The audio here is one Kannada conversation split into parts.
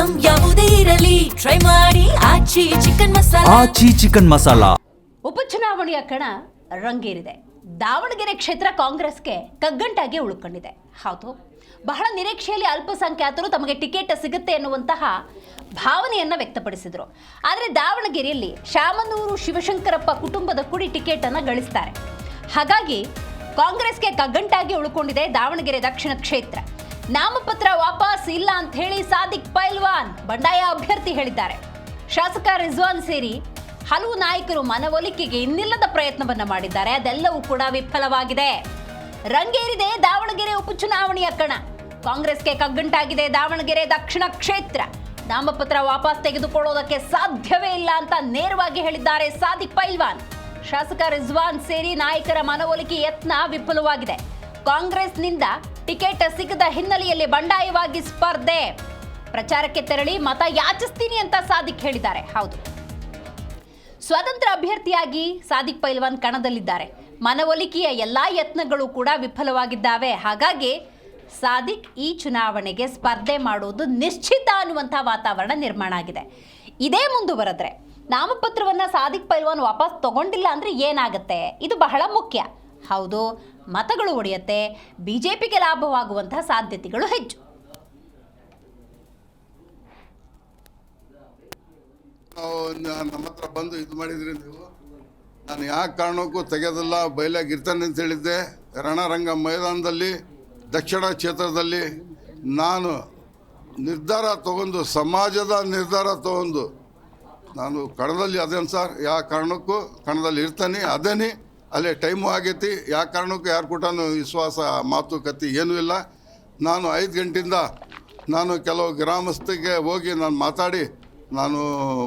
ಐಟಂ ಯಾವುದೇ ಇರಲಿ ಟ್ರೈ ಮಾಡಿ ಆಚಿ ಚಿಕನ್ ಮಸಾಲಾ. ಉಪಚುನಾವಣೆಯ ಕಣ ರಂಗೇರಿದೆ. ದಾವಣಗೆರೆ ಕ್ಷೇತ್ರ ಕಾಂಗ್ರೆಸ್ಗೆ ಕಗ್ಗಂಟಾಗಿ ಉಳ್ಕೊಂಡಿದೆ. ಹೌದು, ಬಹಳ ನಿರೀಕ್ಷೆಯಲ್ಲಿ ಅಲ್ಪಸಂಖ್ಯಾತರು ತಮಗೆ ಟಿಕೆಟ್ ಸಿಗುತ್ತೆ ಎನ್ನುವಂತಹ ಭಾವನೆಯನ್ನ ವ್ಯಕ್ತಪಡಿಸಿದರು. ಆದರೆ ದಾವಣಗೆರೆಯಲ್ಲಿ ಶಾಮನೂರು ಶಿವಶಂಕರಪ್ಪ ಕುಟುಂಬದ ಕುಡಿ ಟಿಕೆಟ್ ಅನ್ನು ಗಳಿಸ್ತಾರೆ. ಹಾಗಾಗಿ ಕಾಂಗ್ರೆಸ್ಗೆ ಕಗ್ಗಂಟಾಗಿ ಉಳ್ಕೊಂಡಿದೆ ದಾವಣಗೆರೆ ದಕ್ಷಿಣ ಕ್ಷೇತ್ರ. ನಾಮಪತ್ರ ವಾಪಸ್ ಇಲ್ಲ ಅಂತ ಹೇಳಿ ಸಾದಿಕ್ ಪೈಲ್ವಾನ್ ಬಂಡಾಯ ಅಭ್ಯರ್ಥಿ ಹೇಳಿದ್ದಾರೆ. ಶಾಸಕ ರಿಜ್ವಾನ್ ಸೇರಿ ಹಲವು ನಾಯಕರು ಮನವೊಲಿಕೆಗೆ ಇನ್ನಿಲ್ಲದ ಪ್ರಯತ್ನವನ್ನ ಮಾಡಿದ್ದಾರೆ. ಅದೆಲ್ಲವೂ ಕೂಡ ವಿಫಲವಾಗಿದೆ. ರಂಗೇರಿದೆ ದಾವಣಗೆರೆ ಉಪಚುನಾವಣೆಯ ಕಣ. ಕಾಂಗ್ರೆಸ್ಗೆ ಕಗ್ಗಂಟಾಗಿದೆ ದಾವಣಗೆರೆ ದಕ್ಷಿಣ ಕ್ಷೇತ್ರ. ನಾಮಪತ್ರ ವಾಪಸ್ ತೆಗೆದುಕೊಳ್ಳೋದಕ್ಕೆ ಸಾಧ್ಯವೇ ಇಲ್ಲ ಅಂತ ನೇರವಾಗಿ ಹೇಳಿದ್ದಾರೆ ಸಾದಿಕ್ ಪೈಲ್ವಾನ್. ಶಾಸಕ ರಿಜ್ವಾನ್ ಸೇರಿ ನಾಯಕರ ಮನವೊಲಿಕೆ ಯತ್ನ ವಿಫಲವಾಗಿದೆ. ಕಾಂಗ್ರೆಸ್ನಿಂದ ಟಿಕೆಟ್ ಸಿಗದ ಹಿನ್ನೆಲೆಯಲ್ಲಿ ಬಂಡಾಯವಾಗಿ ಸ್ಪರ್ಧೆ, ಪ್ರಚಾರಕ್ಕೆ ತೆರಳಿ ಮತ ಯಾಚಿಸ್ತೀನಿ ಅಂತ ಸಾದಿಕ್ ಹೇಳಿದ್ದಾರೆ. ಹೌದು, ಸ್ವತಂತ್ರ ಅಭ್ಯರ್ಥಿಯಾಗಿ ಸಾದಿಕ್ ಪೈಲ್ವಾನ್ ಕಣದಲ್ಲಿದ್ದಾರೆ. ಮನವೊಲಿಕೆಯ ಎಲ್ಲಾ ಯತ್ನಗಳು ಕೂಡ ವಿಫಲವಾಗಿದ್ದಾವೆ. ಹಾಗಾಗಿ ಸಾದಿಕ್ ಈ ಚುನಾವಣೆಗೆ ಸ್ಪರ್ಧೆ ಮಾಡುವುದು ನಿಶ್ಚಿತ ಅನ್ನುವಂಥ ವಾತಾವರಣ ನಿರ್ಮಾಣ ಆಗಿದೆ. ಇದೇ ಮುಂದುವರೆದ್ರೆ ನಾಮಪತ್ರವನ್ನ ಸಾದಿಕ್ ಪೈಲ್ವಾನ್ ವಾಪಸ್ ತಗೊಂಡಿಲ್ಲ ಅಂದ್ರೆ ಏನಾಗುತ್ತೆ? ಇದು ಬಹಳ ಮುಖ್ಯ. ಹೌದು, ಮತಗಳು ಒಡೆಯುತ್ತೆ, ಬಿಜೆಪಿಗೆ ಲಾಭವಾಗುವಂತಹ ಸಾಧ್ಯತೆಗಳು ಹೆಚ್ಚು. ನಮ್ಮ ಹತ್ರ ಬಂದು ಇದು ಮಾಡಿದ್ರಿ ನೀವು. ನಾನು ಯಾವ ಕಾರಣಕ್ಕೂ ತೆಗೆಯೋದಿಲ್ಲ, ಬಯಲಾಗಿರ್ತಾನೆ ಅಂತ ಹೇಳಿದ್ದೆ. ರಣರಂಗ ಮೈದಾನದಲ್ಲಿ ದಕ್ಷಿಣ ಕ್ಷೇತ್ರದಲ್ಲಿ ನಾನು ನಿರ್ಧಾರ ತಗೊಂಡು, ಸಮಾಜದ ನಿರ್ಧಾರ ತಗೊಂಡು ನಾನು ಕಣದಲ್ಲಿ ಅದೇನು ಸರ್, ಯಾವ ಕಾರಣಕ್ಕೂ ಕಣದಲ್ಲಿ ಇರ್ತಾನೆ, ಅದೇನಿ. ಅಲ್ಲೇ ಟೈಮು ಆಗೈತಿ. ಯಾವ ಕಾರಣಕ್ಕೂ ಯಾರು ಕೂಡ ವಿಶ್ವಾಸ ಮಾತುಕತೆ ಏನೂ ಇಲ್ಲ. ನಾನು 5 ಗಂಟೆಯಿಂದ ನಾನು ಕೆಲವು ಗ್ರಾಮಸ್ಥರಿಗೆ ಹೋಗಿ ನಾನು ಮಾತಾಡಿ ನಾನು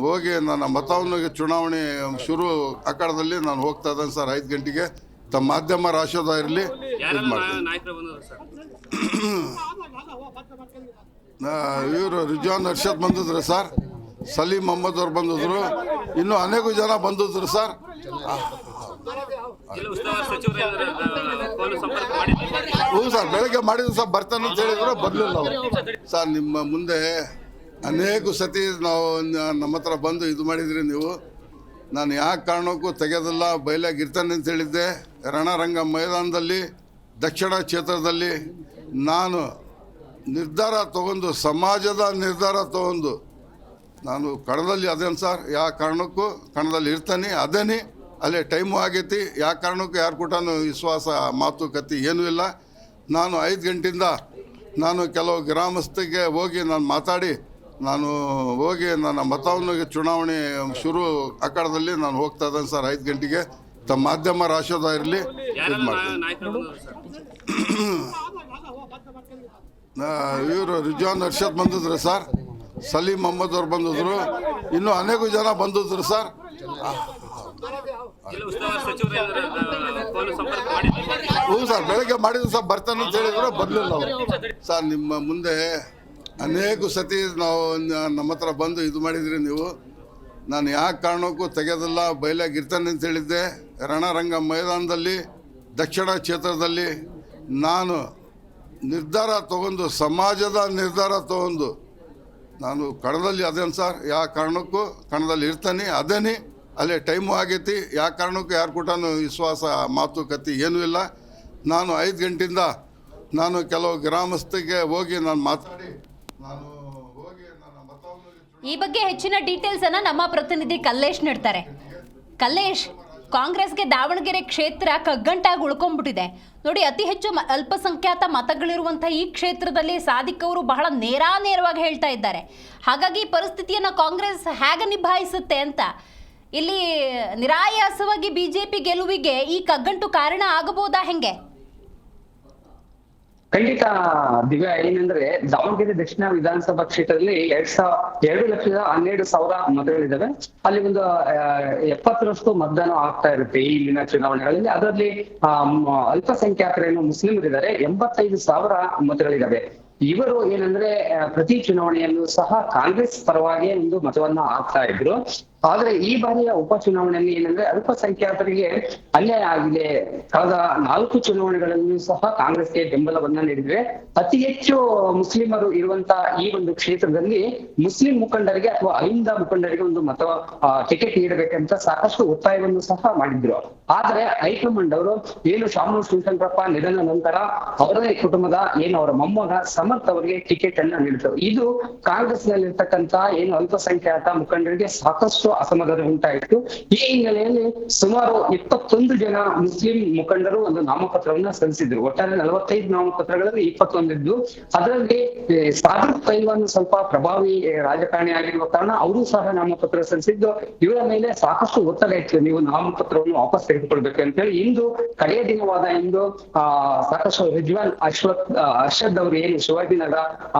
ಹೋಗಿ ನನ್ನ ಮತವನ್ನು ಚುನಾವಣೆ ಶುರು ಅಖಾಡದಲ್ಲಿ ನಾನು ಹೋಗ್ತಾ ಇದ್ದೇನೆ ಸರ್. 5 ಗಂಟೆಗೆ ತಮ್ಮ ಮಾಧ್ಯಮ ರಾಶೋದ ಇರಲಿ ಇದು ಮಾಡ್ತೀನಿ. ಇವರು ರಿಜ್ವಾನ್ ಅರ್ಷದ್ ಬಂದಿದ್ರು ಸರ್, ಸಲೀಂ ಮೊಹಮ್ಮದ್ ಅವ್ರು ಬಂದಿದ್ರು, ಇನ್ನೂ ಅನೇಕ ಜನ ಬಂದಿದ್ರು ಸರ್. ಹ್ಞೂ ಸರ್, ಬೆಳಗ್ಗೆ ಮಾಡಿದ್ರು ಸರ್, ಬರ್ತಾನೆ ಅಂತ ಹೇಳಿದ್ರು, ಬರಲಿಲ್ಲ ಅವರು ಸರ್. ನಿಮ್ಮ ಮುಂದೆ ಅನೇಕ ಸತಿ ನಾವು ನಮ್ಮ ಹತ್ರ ಬಂದು ಇದು ಮಾಡಿದ್ರಿ ನೀವು. ನಾನು ಯಾವ ಕಾರಣಕ್ಕೂ ತೆಗೆಯೋದಿಲ್ಲ, ಬಯಲಾಗಿರ್ತಾನೆ ಅಂತ ಹೇಳಿದ್ದೆ. ರಣರಂಗ ಮೈದಾನದಲ್ಲಿ ದಕ್ಷಿಣ ಕ್ಷೇತ್ರದಲ್ಲಿ ನಾನು ನಿರ್ಧಾರ ತಗೊಂಡು, ಸಮಾಜದ ನಿರ್ಧಾರ ತಗೊಂಡು ನಾನು ಕಣದಲ್ಲಿ ಅದೇನು ಸರ್, ಯಾವ ಕಾರಣಕ್ಕೂ ಕಣದಲ್ಲಿ ಇರ್ತಾನೆ, ಅದೇನಿ. ಅಲ್ಲೇ ಟೈಮು ಆಗೈತಿ. ಯಾವ ಕಾರಣಕ್ಕೂ ಯಾರು ಕೂಡ ವಿಶ್ವಾಸ ಮಾತುಕತೆ ಏನೂ ಇಲ್ಲ. ನಾನು 5 ಗಂಟೆಯಿಂದ ನಾನು ಕೆಲವು ಗ್ರಾಮಸ್ಥರಿಗೆ ಹೋಗಿ ನಾನು ಮಾತಾಡಿ ನಾನು ಹೋಗಿ ನನ್ನ ಮತವನ್ನು ಚುನಾವಣೆ ಶುರು ಅಖಾಡದಲ್ಲಿ ನಾನು ಹೋಗ್ತಾ ಇದ್ದೇನೆ ಸರ್. 5 ಗಂಟೆಗೆ ತಮ್ಮ ಮಾಧ್ಯಮ ರಾಶೋದ ಇರಲಿ ಇದು ಮಾಡ್ತೀನಿ. ಇವರು ರಿಜ್ವಾನ್ ಅರ್ಷದ್ ಬಂದಿದ್ರು ಸರ್, ಸಲೀಂ ಮೊಹಮ್ಮದ್ ಅವ್ರು ಬಂದಿದ್ರು, ಇನ್ನೂ ಅನೇಕ ಜನ ಬಂದಿದ್ರು ಸರ್. ಹ್ಞೂ ಸರ್, ಬೆಳಗ್ಗೆ ಮಾಡಿದ್ರು ಸರ್, ಬರ್ತಾನೆ ಅಂತ ಹೇಳಿದ್ರು, ಬರಲಿಲ್ಲ ಅವರು ಸರ್. ನಿಮ್ಮ ಮುಂದೆ ಅನೇಕ ಸತಿ ನಾವು ನಮ್ಮ ಹತ್ರ ಬಂದು ಇದು ಮಾಡಿದ್ರಿ ನೀವು. ನಾನು ಯಾವ ಕಾರಣಕ್ಕೂ ತೆಗೆಯೋದಿಲ್ಲ, ಬಯಲಾಗಿರ್ತಾನೆ ಅಂತ ಹೇಳಿದ್ದೆ. ರಣರಂಗ ಮೈದಾನದಲ್ಲಿ ದಕ್ಷಿಣ ಕ್ಷೇತ್ರದಲ್ಲಿ ನಾನು ನಿರ್ಧಾರ ತಗೊಂಡು, ಸಮಾಜದ ನಿರ್ಧಾರ ತಗೊಂಡು ನಾನು ಕಣದಲ್ಲಿ ಅದೇನು ಸರ್, ಯಾವ ಕಾರಣಕ್ಕೂ ಕಣದಲ್ಲಿ ಇರ್ತಾನೆ, ಅದೇನಿ. ಅಲ್ಲೇ ಟೈಮು ಆಗೈತಿ. ಯಾವ ಕಾರಣಕ್ಕೂ ಯಾರು ಕೂಡ ವಿಶ್ವಾಸ ಮಾತುಕತೆ ಏನೂ ಇಲ್ಲ. ನಾನು 5 ಗಂಟೆಯಿಂದ ನಾನು ಕೆಲವು ಗ್ರಾಮಸ್ಥರಿಗೆ ಹೋಗಿ ನಾನು ಮಾತಾಡಿ ನಾನು ಹೋಗಿ ನನ್ನ ಮತವನ್ನು. ಈ ಬಗ್ಗೆ ಹೆಚ್ಚಿನ ಡೀಟೇಲ್ಸ್ ಅನ್ನ ನಮ್ಮ ಪ್ರತಿನಿಧಿ ಕಲ್ಲೇಶ್ ನೀಡ್ತಾರೆ. ಕಲ್ಲೇಶ್, ಕಾಂಗ್ರೆಸ್ಗೆ ದಾವಣಗೆರೆ ಕ್ಷೇತ್ರ ಕಗ್ಗಂಟಾಗಿ ಉಳ್ಕೊಂಡ್ಬಿಟ್ಟಿದೆ ನೋಡಿ. ಅತಿ ಹೆಚ್ಚು ಅಲ್ಪಸಂಖ್ಯಾತ ಮತಗಳಿರುವಂತಹ ಈ ಕ್ಷೇತ್ರದಲ್ಲಿ ಸಾದಿಕ್ ಅವರು ಬಹಳ ನೇರವಾಗಿ ಹೇಳ್ತಾ ಇದ್ದಾರೆ. ಹಾಗಾಗಿ ಈ ಪರಿಸ್ಥಿತಿಯನ್ನು ಕಾಂಗ್ರೆಸ್ ಹೇಗೆ ನಿಭಾಯಿಸುತ್ತೆ ಅಂತ, ಇಲ್ಲಿ ನಿರಾಯಾಸವಾಗಿ ಬಿಜೆಪಿ ಗೆಲುವಿಗೆ ಈ ಕಗ್ಗಂಟು ಕಾರಣ ಆಗಬಹುದಾ, ಹೆಂಗೆ? ಖಂಡಿತ ದಿವ್ಯಾ, ಏನಂದ್ರೆ ದಾವಣಗೆರೆ ದಕ್ಷಿಣ ವಿಧಾನಸಭಾ ಕ್ಷೇತ್ರದಲ್ಲಿ 2,12,000 ಮತಗಳಿದ್ದಾವೆ. ಅಲ್ಲಿ ಒಂದು 70ರಷ್ಟು ಮತದಾನ ಆಗ್ತಾ ಇರುತ್ತೆ ಇಲ್ಲಿನ ಚುನಾವಣೆಗಳಲ್ಲಿ. ಅದರಲ್ಲಿ ಅಲ್ಪಸಂಖ್ಯಾತರೇನು ಮುಸ್ಲಿಮರಿದ್ದಾರೆ, 85,000 ಮತಗಳಿದ್ದಾವೆ. ಇವರು ಏನಂದ್ರೆ ಪ್ರತಿ ಚುನಾವಣೆಯಲ್ಲೂ ಸಹ ಕಾಂಗ್ರೆಸ್ ಪರವಾಗಿ ಒಂದು ಮತವನ್ನ ಹಾಕ್ತಾ ಇದ್ರು. ಆದ್ರೆ ಈ ಬಾರಿಯ ಉಪಚುನಾವಣೆಯಲ್ಲಿ ಏನಂದ್ರೆ ಅಲ್ಪಸಂಖ್ಯಾತರಿಗೆ ಅನ್ಯಾಯ ಆಗಿದೆ. ಕಳೆದ 4 ಚುನಾವಣೆಗಳಲ್ಲೂ ಸಹ ಕಾಂಗ್ರೆಸ್ಗೆ ಬೆಂಬಲವನ್ನ ನೀಡಿದ್ರೆ ಅತಿ ಹೆಚ್ಚು ಮುಸ್ಲಿಮರು ಇರುವಂತ ಈ ಒಂದು ಕ್ಷೇತ್ರದಲ್ಲಿ ಮುಸ್ಲಿಂ ಮುಖಂಡರಿಗೆ ಅಥವಾ ಅಹಿಂದ ಮುಖಂಡರಿಗೆ ಒಂದು ಟಿಕೆಟ್ ನೀಡಬೇಕಂತ ಸಾಕಷ್ಟು ಒತ್ತಾಯವನ್ನು ಸಹ ಮಾಡಿದ್ರು. ಆದ್ರೆ ಹೈಕಮಾಂಡ್ ಅವರು ಏನು ಶಾಮನೂರು ಶಿವಶಂಕರಪ್ಪ ನಿಧನ ನಂತರ ಅವರದೇ ಕುಟುಂಬದ ಏನು ಅವರ ಮೊಮ್ಮಗ ಸಮರ್ಥ್ ಅವರಿಗೆ ಟಿಕೆಟ್ ಅನ್ನ ನೀಡಿದ್ರು. ಇದು ಕಾಂಗ್ರೆಸ್ ನಲ್ಲಿರ್ತಕ್ಕಂತ ಏನು ಅಲ್ಪಸಂಖ್ಯಾತ ಮುಖಂಡರಿಗೆ ಸಾಕಷ್ಟು ಅಸಮಾಧಾನ ಉಂಟಾಯಿತು. ಈ ಹಿನ್ನೆಲೆಯಲ್ಲಿ ಸುಮಾರು 21 ಜನ ಮುಸ್ಲಿಂ ಮುಖಂಡರು ಒಂದು ನಾಮಪತ್ರವನ್ನ ಸಲ್ಲಿಸಿದ್ರು. ಒಟ್ಟಾರೆ 45 ನಾಮಪತ್ರಗಳಲ್ಲಿ 21 ಇದ್ದು ಅದರಲ್ಲಿ ಸಾದಿಕ್ ಪೈಲ್ವಾನ್ ಸ್ವಲ್ಪ ಪ್ರಭಾವಿ ರಾಜಕಾರಣಿ ಆಗಿರುವ ಕಾರಣ ಅವರು ಸಹ ನಾಮಪತ್ರ ಸಲ್ಲಿಸಿದ್ದು. ಇವರ ಮೇಲೆ ಸಾಕಷ್ಟು ಒತ್ತಡ ಇತ್ತು, ನೀವು ನಾಮಪತ್ರವನ್ನು ವಾಪಸ್ ತೆಗೆದುಕೊಳ್ಬೇಕು ಅಂತ ಹೇಳಿ. ಇಂದು ಕಡೆಯ ದಿನವಾದ ಇಂದು ಸಾಕಷ್ಟು ರಿಜ್ವಾನ್ ಅರ್ಷದ್ ಅವರು ಏನು ಶಿವಾಜಿನಗರ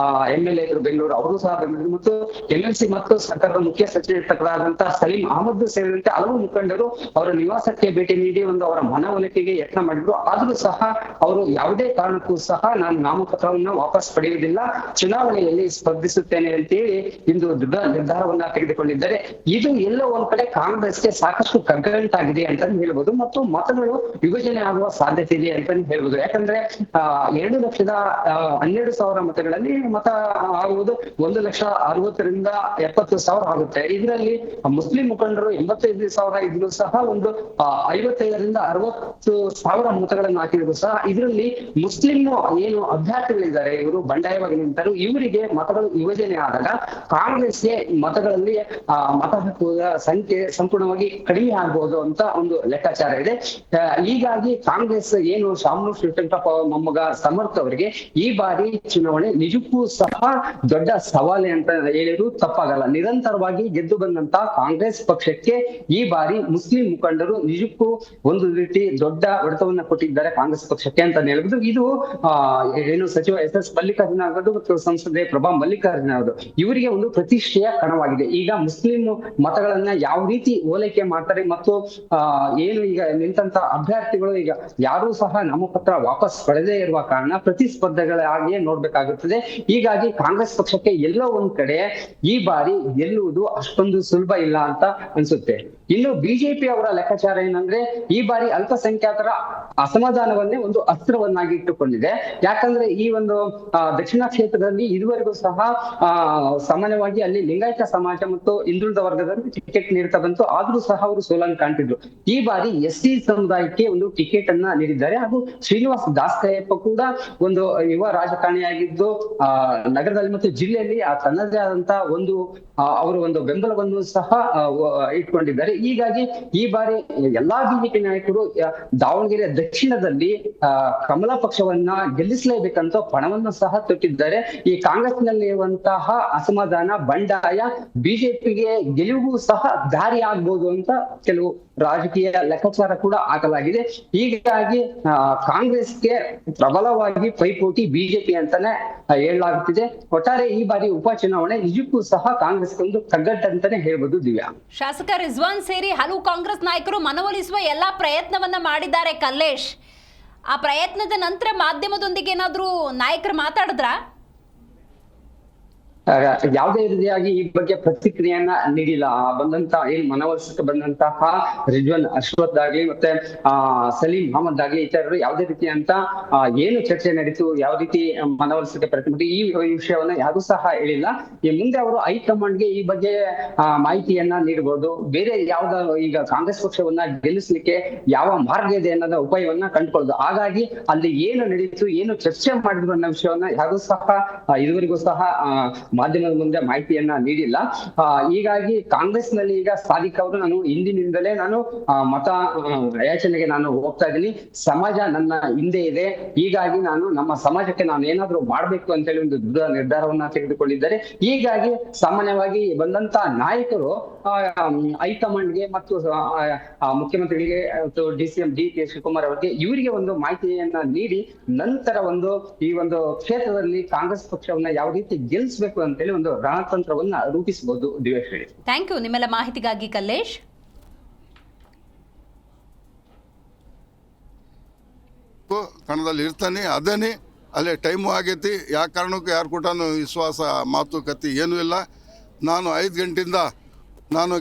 MLA ಇದ್ರು ಬೆಂಗಳೂರು, ಅವರು ಸಹ ಬೆಂಗಳೂರು ಮತ್ತು MLC ಮತ್ತು ಸರ್ಕಾರದ ಮುಖ್ಯ ಸಚಿವರಾದಂತಹ ಸಲೀಂ ಅಹಮದ್ ಸೇರಿದಂತೆ ಹಲವು ಮುಖಂಡರು ಅವರ ನಿವಾಸಕ್ಕೆ ಭೇಟಿ ನೀಡಿ ಒಂದು ಅವರ ಮನವೊಲಿಕೆಗೆ ಯತ್ನ ಮಾಡಿದ್ರು. ಆದ್ರೂ ಸಹ ಅವರು ಯಾವುದೇ ಕಾರಣಕ್ಕೂ ಸಹ ನಾನು ನಾಮಪತ್ರವನ್ನು ವಾಪಸ್ ಪಡೆಯುವುದಿಲ್ಲ, ಚುನಾವಣೆಯಲ್ಲಿ ಸ್ಪರ್ಧಿಸುತ್ತೇನೆ ಅಂತೇಳಿ ಇಂದು ದೃಢ ನಿರ್ಧಾರವನ್ನ ತೆಗೆದುಕೊಂಡಿದ್ದಾರೆ. ಇದು ಎಲ್ಲೋ ಒಂದ್ ಕಡೆ ಕಾಂಗ್ರೆಸ್ಗೆ ಸಾಕಷ್ಟು ಕಗ್ಗಂಟಾಗಿದೆ ಅಂತ ಹೇಳ್ಬೋದು ಮತ್ತು ಮತಗಳು ವಿಭಜನೆ ಆಗುವ ಸಾಧ್ಯತೆ ಇದೆ ಅಂತ ಹೇಳ್ಬೋದು. ಯಾಕಂದ್ರೆ 2,12,000 ಮತಗಳಲ್ಲಿ ಮತ ಆಗುವುದು 1,60,000 ಆಗುತ್ತೆ. ಇದರಲ್ಲಿ ಮುಸ್ಲಿಂ ಮುಖಂಡರು 85,000 ಇದ್ರು ಸಹ ಒಂದು 55,000-60,000 ಮತಗಳನ್ನು ಹಾಕಿದ್ರು ಸಹ ಇದರಲ್ಲಿ ಮುಸ್ಲಿಂ ಏನು ಅಭ್ಯರ್ಥಿಗಳಿದ್ದಾರೆ, ಇವರು ಬಂಡಾಯವಾಗಿ ನಿಂತರು, ಇವರಿಗೆ ಮತಗಳು ವಿಭಜನೆ ಆದಾಗ ಕಾಂಗ್ರೆಸ್ಗೆ ಮತಗಳಲ್ಲಿ ಮತ ಹಾಕುವ ಸಂಖ್ಯೆ ಸಂಪೂರ್ಣವಾಗಿ ಕಡಿಮೆ ಆಗಬಹುದು ಅಂತ ಒಂದು ಲೆಕ್ಕಾಚಾರ ಇದೆ. ಹೀಗಾಗಿ ಕಾಂಗ್ರೆಸ್ ಏನು ಶಾಮನೂರು ಶಿವಶಂಕರಪ್ಪ ಮೊಮ್ಮಗ ಸಮರ್ಥ್ ಅವರಿಗೆ ಈ ಬಾರಿ ಚುನಾವಣೆ ನಿಜಕ್ಕೂ ಸಹ ದೊಡ್ಡ ಸವಾಲೆ ಅಂತ ಹೇಳಿದ್ರು ತಪ್ಪಾಗಲ್ಲ. ನಿರಂತರವಾಗಿ ಗೆದ್ದು ಬಂದಂತ ಕಾಂಗ್ರೆಸ್ ಪಕ್ಷಕ್ಕೆ ಈ ಬಾರಿ ಮುಸ್ಲಿಂ ಮುಖಂಡರು ನಿಜಕ್ಕೂ ಒಂದು ರೀತಿ ದೊಡ್ಡ ಹೊಡೆತವನ್ನ ಕೊಟ್ಟಿದ್ದಾರೆ ಕಾಂಗ್ರೆಸ್ ಪಕ್ಷಕ್ಕೆ ಅಂತ ಹೇಳ್ಬೋದು. ಇದು ಏನು ಸಚಿವ SS ಮಲ್ಲಿಕಾರ್ಜುನ ಆಗೋದು ಮತ್ತು ಸಂಸದೆ ಪ್ರಭಾ ಮಲ್ಲಿಕಾರ್ಜುನ ಆಗೋದು ಇವರಿಗೆ ಒಂದು ಪ್ರತಿಷ್ಠೆಯ ಕಣವಾಗಿದೆ. ಈಗ ಮುಸ್ಲಿಂ ಮತಗಳನ್ನ ಯಾವ ರೀತಿ ಓಲೈಕೆ ಮಾಡ್ತಾರೆ ಮತ್ತು ಏನು ಈಗ ನಿಂತ ಅಭ್ಯರ್ಥಿಗಳು ಈಗ ಯಾರೂ ಸಹ ನಾಮಪತ್ರ ವಾಪಸ್ ಪಡೆದೇ ಇರುವ ಕಾರಣ ಪ್ರತಿಸ್ಪರ್ಧೆಗಳಾಗಿಯೇ ನೋಡ್ಬೇಕಾಗುತ್ತದೆ. ಹೀಗಾಗಿ ಕಾಂಗ್ರೆಸ್ ಪಕ್ಷಕ್ಕೆ ಎಲ್ಲೋ ಒಂದ್ ಕಡೆ ಈ ಬಾರಿ ಗೆಲ್ಲುವುದು ಅಷ್ಟೊಂದು ಸುಲಭ ಇಲ್ಲ ಅಂತ ಅನ್ಸುತ್ತೆ. ಇನ್ನು ಬಿಜೆಪಿ ಅವರ ಲೆಕ್ಕಾಚಾರ ಏನಂದ್ರೆ ಈ ಬಾರಿ ಅಲ್ಪಸಂಖ್ಯಾತರ ಅಸಮಾಧಾನವನ್ನೇ ಒಂದು ಅಸ್ತ್ರವನ್ನಾಗಿ ಇಟ್ಟುಕೊಂಡಿದೆ. ಯಾಕಂದ್ರೆ ಈ ಒಂದು ದಕ್ಷಿಣ ಕ್ಷೇತ್ರದಲ್ಲಿ ಇದುವರೆಗೂ ಸಹ ಸಾಮಾನ್ಯವಾಗಿ ಅಲ್ಲಿ ಲಿಂಗಾಯತ ಸಮಾಜ ಮತ್ತು ಹಿಂದುಳಿದ ವರ್ಗದಲ್ಲಿ ಟಿಕೆಟ್ ನೀಡ್ತಾ ಬಂತು, ಆದ್ರೂ ಸಹ ಅವರು ಸೋಲನ್ನು ಕಾಣ್ತಿದ್ರು. ಈ ಬಾರಿ SC ಸಮುದಾಯಕ್ಕೆ ಒಂದು ಟಿಕೆಟ್ ಅನ್ನ ನೀಡಿದ್ದಾರೆ. ಹಾಗೂ ಶ್ರೀನಿವಾಸ್ ದಾಸ್ಕಯಪ್ಪ ಕೂಡ ಒಂದು ಯುವ ರಾಜಕಾರಣಿಯಾಗಿದ್ದು ನಗರದಲ್ಲಿ ಮತ್ತು ಜಿಲ್ಲೆಯಲ್ಲಿ ತನ್ನದೇ ಆದಂತಹ ಒಂದು ಅವರು ಒಂದು ಬೆಂಬಲವನ್ನು ಸಹ ಇಟ್ಕೊಂಡಿದ್ದಾರೆ. ಹೀಗಾಗಿ ಈ ಬಾರಿ ಎಲ್ಲಾ ಬಿಜೆಪಿ ನಾಯಕರು ದಾವಣಗೆರೆ ದಕ್ಷಿಣದಲ್ಲಿ ಕಮಲ ಪಕ್ಷವನ್ನ ಗೆಲ್ಲಿಸಲೇಬೇಕಂತ ಪಣವನ್ನು ಸಹ ತೊಟ್ಟಿದ್ದಾರೆ. ಈ ಕಾಂಗ್ರೆಸ್ ನಲ್ಲಿ ಇರುವಂತಹ ಅಸಮಾಧಾನ ಬಂಡಾಯ ಬಿಜೆಪಿಗೆ ಗೆಲುವು ಸಹ ದಾರಿ ಆಗ್ಬೋದು ಅಂತ ಕೆಲವು ರಾಜಕೀಯ ಲೆಕ್ಕಾಚಾರ ಕೂಡ ಹಾಕಲಾಗಿದೆ. ಹೀಗಾಗಿ ಕಾಂಗ್ರೆಸ್ಗೆ ಪ್ರಬಲವಾಗಿ ಪೈಪೋಟಿ ಬಿಜೆಪಿ ಅಂತಾನೆ ಹೇಳಲಾಗುತ್ತಿದೆ. ಒಟ್ಟಾರೆ ಈ ಬಾರಿ ಉಪಚುನಾವಣೆ ನಿಜಕ್ಕೂ ಸಹ ಕಾಂಗ್ರೆಸ್ ಒಂದು ಕಗ್ಗಟ್ಟಂತಾನೆ ಹೇಳ್ಬೋದು. ದಿವ್ಯಾ, ಶಾಸಕ ರಿಜ್ವಾನ್ ಸೇರಿ ಹಲವು ಕಾಂಗ್ರೆಸ್ ನಾಯಕರು ಮನವೊಲಿಸುವ ಎಲ್ಲಾ ಪ್ರಯತ್ನವನ್ನ ಮಾಡಿದ್ದಾರೆ ಕಲ್ಲೇಶ್. ಆ ಪ್ರಯತ್ನದ ನಂತರ ಮಾಧ್ಯಮದೊಂದಿಗೆ ಏನಾದ್ರೂ ನಾಯಕರು ಮಾತಾಡಿದ್ರಾ? ಯಾವುದೇ ರೀತಿಯಾಗಿ ಈ ಬಗ್ಗೆ ಪ್ರತಿಕ್ರಿಯೆಯನ್ನ ನೀಡಿಲ್ಲ. ಬಂದಂತ ಏನ್ ಮನವೊಲಿಸಕ್ಕೆ ಬಂದಂತಹ ರಿಜ್ವಾನ್ ಅಶ್ವಥ್ ಆಗ್ಲಿ ಮತ್ತೆ ಸಲೀಂ ಅಹಮದ್ ಆಗ್ಲಿ ಇತರರು ಯಾವುದೇ ರೀತಿ ಅಂತ ಏನು ಚರ್ಚೆ ನಡೀತು, ಯಾವ ರೀತಿ ಮನವೊಲಿಸಕ್ಕೆ ಪ್ರಯತ್ನ ಮಾಡಿ ಈ ವಿಷಯವನ್ನ ಯಾರು ಸಹ ಹೇಳಿಲ್ಲ. ಈ ಮುಂದೆ ಅವರು ಹೈಕಮಾಂಡ್ಗೆ ಈ ಬಗ್ಗೆ ಮಾಹಿತಿಯನ್ನ ನೀಡಬಹುದು. ಬೇರೆ ಯಾವ್ದ ಈಗ ಕಾಂಗ್ರೆಸ್ ಪಕ್ಷವನ್ನ ಗೆಲ್ಲಿಸ್ಲಿಕ್ಕೆ ಯಾವ ಮಾರ್ಗ ಇದೆ ಅನ್ನೋದ ಉಪಾಯವನ್ನ ಕಂಡುಕೊಳ್ಳೋದು. ಹಾಗಾಗಿ ಅಲ್ಲಿ ಏನು ನಡೀತು, ಏನು ಚರ್ಚೆ ಮಾಡಿದ್ರು ಅನ್ನೋ ವಿಷಯವನ್ನ ಯಾರು ಸಹ ಇದುವರೆಗೂ ಸಹ ಮಾಧ್ಯಮದ ಮುಂದೆ ಮಾಹಿತಿಯನ್ನ ನೀಡಿಲ್ಲ. ಹೀಗಾಗಿ ಕಾಂಗ್ರೆಸ್ ನಲ್ಲಿ ಈಗ ಸಾದಿಕ್ ಅವರು ನಾನು ಹಿಂದಿನಿಂದಲೇ ನಾನು ಮತ ಯಾಚನೆಗೆ ನಾನು ಹೋಗ್ತಾ ಇದ್ದೀನಿ, ಸಮಾಜ ನನ್ನ ಹಿಂದೆ ಇದೆ, ಹೀಗಾಗಿ ನಾನು ನಮ್ಮ ಸಮಾಜಕ್ಕೆ ನಾನು ಏನಾದ್ರೂ ಮಾಡ್ಬೇಕು ಅಂತ ಹೇಳಿ ಒಂದು ದೃಢ ನಿರ್ಧಾರವನ್ನ ತೆಗೆದುಕೊಂಡಿದ್ದಾರೆ. ಹೀಗಾಗಿ ಸಾಮಾನ್ಯವಾಗಿ ಬಂದಂತ ನಾಯಕರು ಹೈಕಮಾಂಡ್ಗೆ ಮತ್ತು ಮುಖ್ಯಮಂತ್ರಿಗಳಿಗೆ ಮತ್ತು DCM DK ಶಿವಕುಮಾರ್ ಅವರಿಗೆ ಇವರಿಗೆ ಒಂದು ಮಾಹಿತಿಯನ್ನ ನೀಡಿ ನಂತರ ಒಂದು ಈ ಒಂದು ಕ್ಷೇತ್ರದಲ್ಲಿ ಕಾಂಗ್ರೆಸ್ ಪಕ್ಷವನ್ನ ಯಾವ ರೀತಿ ಗೆಲ್ಲಿಸಬೇಕು ಅಂತೇಳಿ ಒಂದು ರಣತಂತ್ರವನ್ನ ರೂಪಿಸಬಹುದು. ದಿವೇಶ್ ಹೇಳಿ. ಥ್ಯಾಂಕ್ ಯು ನಿಮ್ಮೆಲ್ಲ ಮಾಹಿತಿಗಾಗಿ ಕಲ್ಲೇಶ್. ಕಣದಲ್ಲಿ ಇರ್ತಾನೆ ಅದೇನೆ ಅಲ್ಲೇ ಟೈಮು ಆಗೈತಿ. ಯಾವ ಕಾರಣಕ್ಕೂ ಯಾರು ಕೂಡ ವಿಶ್ವಾಸ ಮಾತುಕತೆ ಏನೂ ಇಲ್ಲ. ನಾನು 5 ಗಂಟೆಯಿಂದ ನಾನು